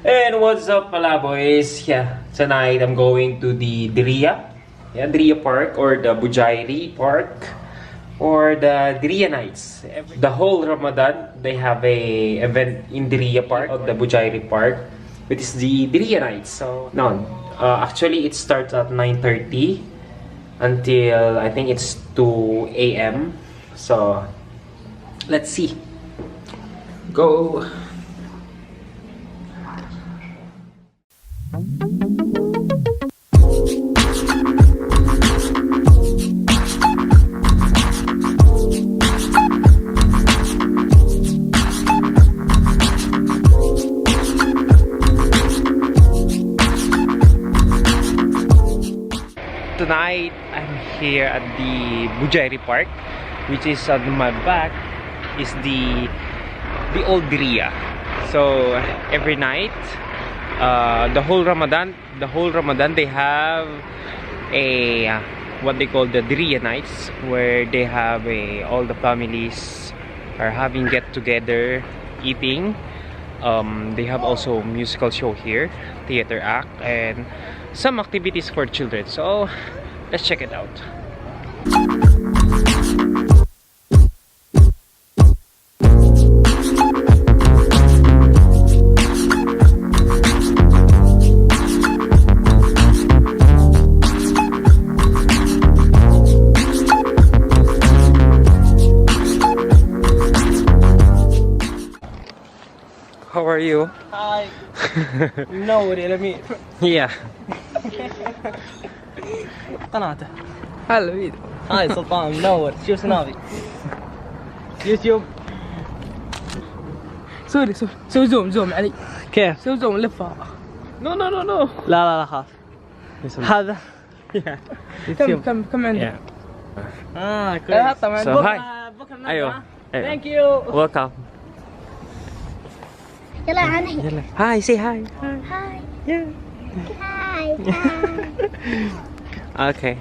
And what's up, pala boys? Yeah, tonight I'm going to the Diriyah Park, or the Bujairi Park, or the Diriyahnights. The whole Ramadan, they have a event in Diriyah Park, of the Bujairi Park, which is the Diriyahnights. So, no, actually it starts at 9:30 until I think it's 2 a.m. So, let's see. Go! Tonight, I'm here at the Bujairi Park, which is on my back is the old Diriyah. So every night, the whole Ramadan they have a what they call the Diriyahnights, where they have all the families are having get together, eating. They have also musical show here, theater act, and some activities for children. So let's check it out. How are you? Hi. No, let me. Yeah. قناته. هلا فيديو. هاي سلطان منور. شوف سنابي. يوتيوب. سوري سوي زوم علي. كيف؟ سوي زوم لفها. نو لا خاف. هذا. كم عندك؟ كويس. So hi. أيوة. Thank you. Welcome. يلا عني. يلا. Hi. Say hi. هاي Yeah. هاي Okay.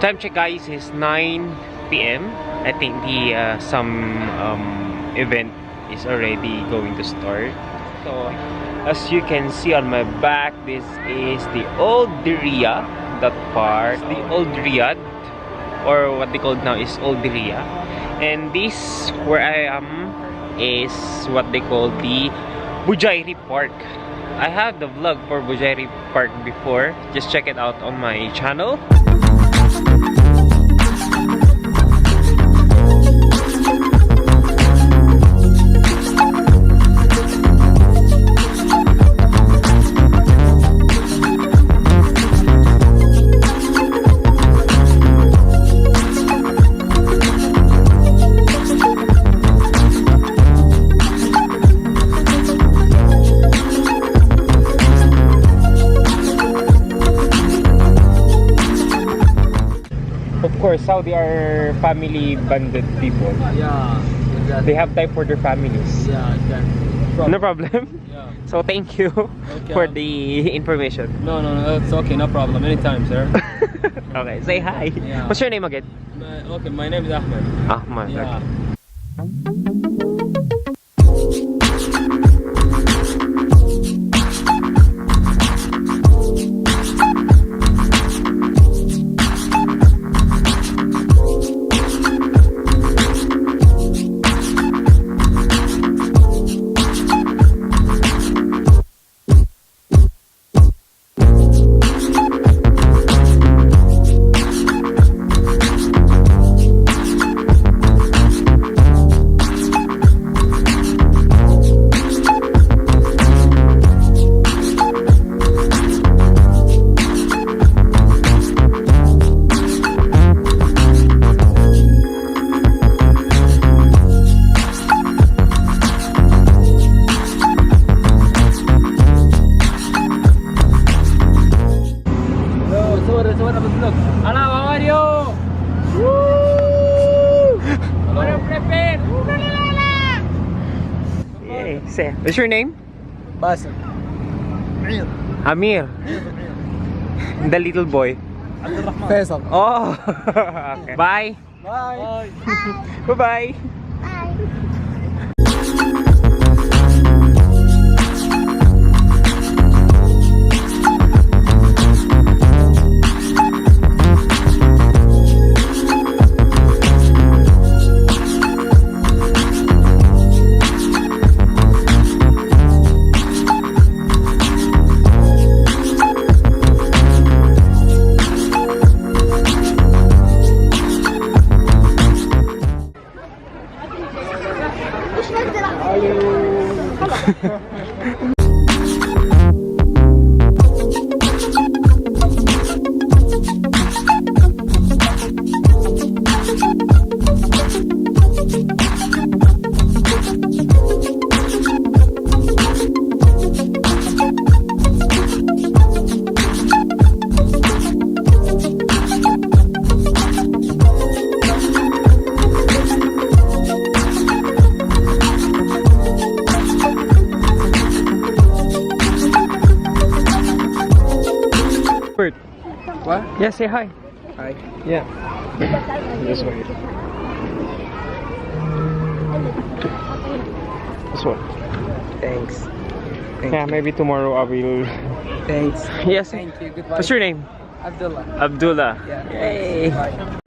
Time check, guys, is 9 p.m. I think the some event is already going to start. So as you can see on my back, this is the old Diriyah, that part, the old Riyadh, or what they call now is old Diriyah. And this where I am is what they call the Bujairi Park. I had the vlog for Bujairi Park before. Just check it out on my channel. Of course, Saudi are family-bonded people. Yeah, exactly. They have time for their families. Yeah, exactly. No problem. Yeah. So thank you for the information. No, it's okay, no problem. Anytime, sir. Okay, say hi. Yeah. What's your name again? Okay, my name is Ahmed. Ahmad. Yeah. Hello, how are you? Woo! Hello. Prepare. Yay. Say, what's your name? Basim. Amir. The little boy. Faisal. Oh. Okay. Bye. Bye. Bye-bye. Bye. Bert. What? Yeah, say hi. Hi. Yeah. This way. This one. Thanks. Yeah, maybe tomorrow I will. Thanks. Yes. Thank you. Goodbye. What's your name? Abdullah. Abdullah. Yeah. Yay. Bye.